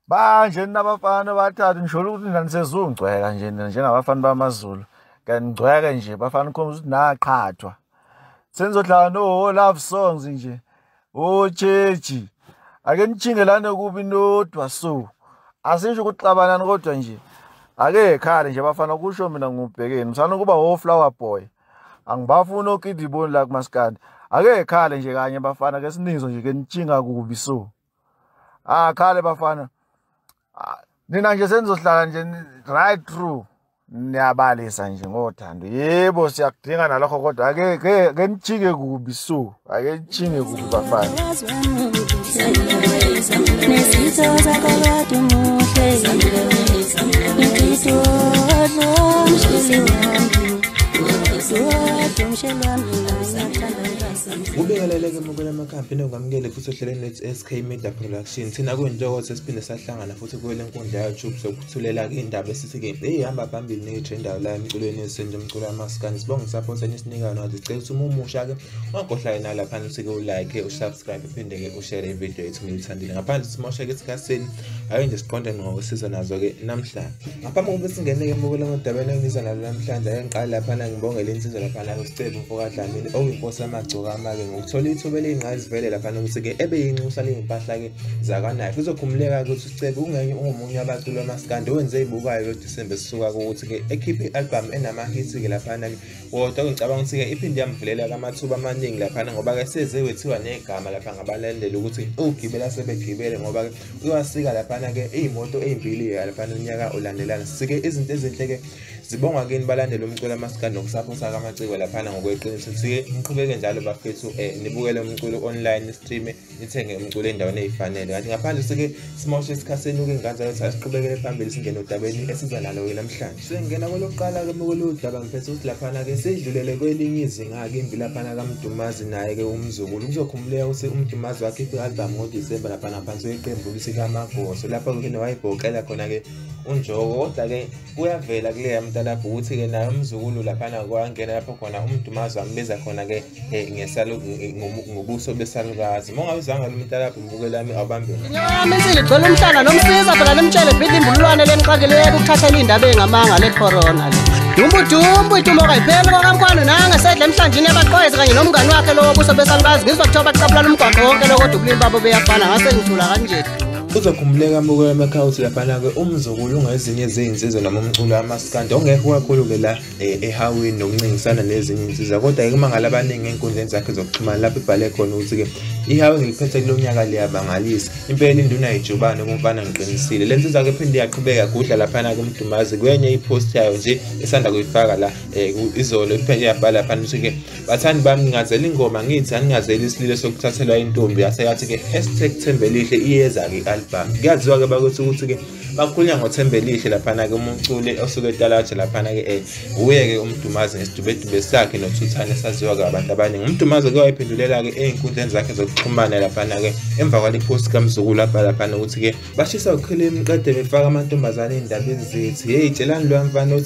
Manje nabafana bathathu ngisho ukuthi nanisezungcweka nje njengabafana bamaZulu. Kanti ngcweke nje bafana ukhombisa ukuthi naqhathwa. Senizohlala no love songs nje. Chechi. Ake nichingelane kubi nodwa so. Asisho ukuthi xabanani kodwa nje. Ake khale nje bafana kusho mina ngubhekeni. Msana kuba flower boy. Angibafuna okidiboni la kumaskandi. Ake khale nje kanye bafana ke sinizo nje ke nichinga kubi so. Khale bafana. Nina nje senizohlala nje right through. Niyabalisa nje ngothando. Yebo siyakudinga nalokho kodwa ake nichinge kubi so. Ake nichinge kubi bafana. Ubekeleleke mukela amakhamphini ongamukele futhi ohlelweni lethu SK Media Production. Thina kuyinhloko sesiphinde sahlangana futhi kuwele nkundla ya YouTube sokuthulela indaba esithi ke ihamba phambili netrenda la emculweni esenje umculo wamaskandi. Sibonga support enisinika nathi. Sicela ukuthi umusha ke ungagohlayo nala phansi usike ulike, usubscribe phinde ke ushare ivideo yethu niyithandile. Ngaphandle simosha ke esikhathini ake nje siqonde ngokusiza nazo ke namhlanje. Ngaphambi kokuba singene ke mukela ngodabeni engiza nalo namhlanje ake ngiqala lapha ngibongela insizwa lapha la usicebe mfokadlamini Inkosiyamagcokama ke ngokuthola ithuba leyinqayizivele lapha ukuthi ke ebeyinxusa leyimpahla ke zakanayo. Kuzokhumuleka ukuthi usicebe ungenye ungomunye abaculi bamaskandi owenze ibukayo lo December sisuka ukuthi ke ekhiphe album enama hits ke lapha ke kodwa ngicabanga ukuthi ke iphinde yamvulela kamathuba amaningi lapha ngoba ke seze wethiwa negama lapha ngabalandeli ukuthi ugibela sebegibele ngoba ke uyasika lapha ke izimoto ezimbili lapha unyaka olandelana. Sike izinto ezinhle ke zibonga kini balandela umculo wamaskandi nokusupporta kamaciko lapha ngokweqiniso. Sike niqhubeke njalo bafethu nibukele umculo online stream nithenge umculo endaweni ezifanele. Kanti ngaphandle sike simoshe isikhatheni ukengaza ukuthi asiqhubekele phambili singene odabeni esiza nalo ke namhlanje. Sengena kolokuqala ke mukolo udaba mfethu ukuthi lapha ke sedlulele kwelinye izinga ke imbi lapha Kamdumazi naye ke noMzukulu. Kuzokhumuleka ukuthi uMdumazi wakhipha album ngoDisemba lapha ngaphansi kweqembu likaMagoso lapha ke wayibhokela khona ke unjoko kodwa ke kuyavela kuleya mntalapho ukuthi ke naye noMzukulu lapha kwangena lapho khona uMdumazi wambeza khona ke ngesalo ngobuso besalukazi. Mongabe uzanga lo mntalapho mbukela ami abambeni. Ngiyamisile igcwele umhlanga nomsiza phela nemtshele ibhidi imbulwane lenixakeleke ukuthathela indaba engamanga le corona le. Dumbu itumoka iphela kwakamkhwana nanga sedla emhlanjini yabaqoyezi kanye nomngani wakhe lo buso besalukazi ngizwa kuthiwa baqaphula umgwaqo wonke lo kodwa ubulili babo beyafana ngase ngithula kanje. Uzokhumuleka mukela emakhawuthi lapha ke uMzukulu ungezinye zezinsizwa noma umculo wamaskandi ongekho kakhulu ke la eHawini nokuncingisana nezinye insizwa kodwa ke mangala abaningi enkundleni zakhe zokuxhumana lapho ibhale khona ukuthi ke iHawe ngiliphethe kulonyaka liyabangalisa impela induna yijubane kumfana ngiqinisile. Lensizwa ke phinde yaqhubeka kudla lapha kuMdumazi kwenye ipost yayo nje esanda kuyifaka la izolo iphinde yabhala lapha ukuthi ke bathandi bami ngingazela ingoma ngithi angingazela isililo sokuthathelwa intombi yaseyathi ke #Thembelihle iyeza ke album. Kuyaziwa ke bakuthi ukuthi ke bakhulunywa ngoThembelihle lapha ke umculi osuke eTalatshe lapha ke uye ke uMdumazi ngesidubedube sakhe nothuthane saziwa ke abantu abaningi. uMdumazi ke wayiphendulela ke einkundleni zakhe zokuxhumana lapha ke emva kwale post kaMzukulu lapha ukuthi ke bashisa ukhilimi qede befaka amantombazane indabeni zethu. Hey tshelani lo mfana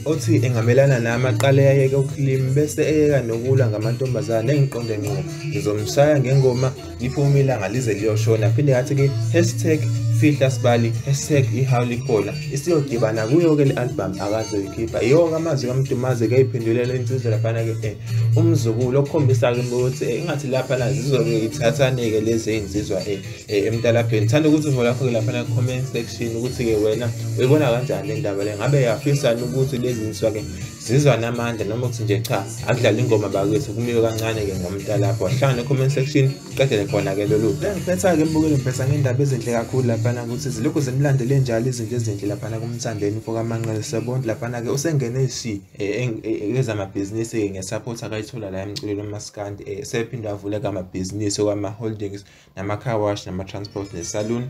othi engamelana namaqala yayeke ukhilimi bese eyeka nokulwa ngamantombazane engiqonde ngqo ngizomshaya ngengoma liphuma ilanga lize liyoshona. Phinde yathi ke #fihla sibali #ihawulikhona isiyodibana kuyo ke le album akazoyikhipha. Iyo amazwi kaMdumazi ke iphendulela insizwa lapha ke uMzukulu okhombisa ke ukuthi ingathi lapha la zizoke ithathane ke lezi insizwa emntalapheni. Thanda ukuthi uvula lapha lapha comment section ukuthi ke wena uyibona kanjani le ndaba le ngabe yafisana ukuthi lezi insizwa ke zizwa namandla noma ukuthi nje cha akudlala ingoma bakwethu kumile kancane ke ngomntalapho. Wahlala comment section qedele khona ke lolu. Ngiphetha ke mbukelo ngiphetha ngendaba ezinhle kakhulu lapha ukuthi zilokhu zemlandele njalo izinto ezinhle lapha kumthandeni mfokamanqele sebonke lapha ke usengene ezamabhizinisi ke ngesupport akayithola la emculweni wamaskandi sephinda avule kamabhizinisi kwama holdings nama car wash nama transport ne salon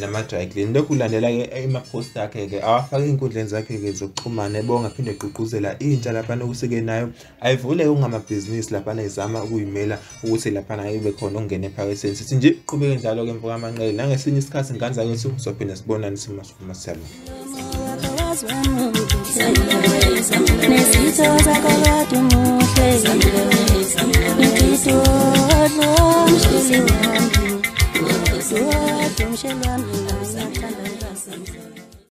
nama dry clean. Lokhu landela ke emapost akhe ke awafaka inkundleni zakhe ke zokuxhumana ebonga phinde eqhuquzela intsha lapha nokusike nayo ayivule ungamabhizinisi lapha izama ukuyimela ukuthi lapha ibe khona ongene phakathi. Sithi nje qhubeke njalo ke mfokamanqele nangesinye isikhathi nganza yethu sophinda sibonane simasifuma siyalo. Suwa, dumshelwa mina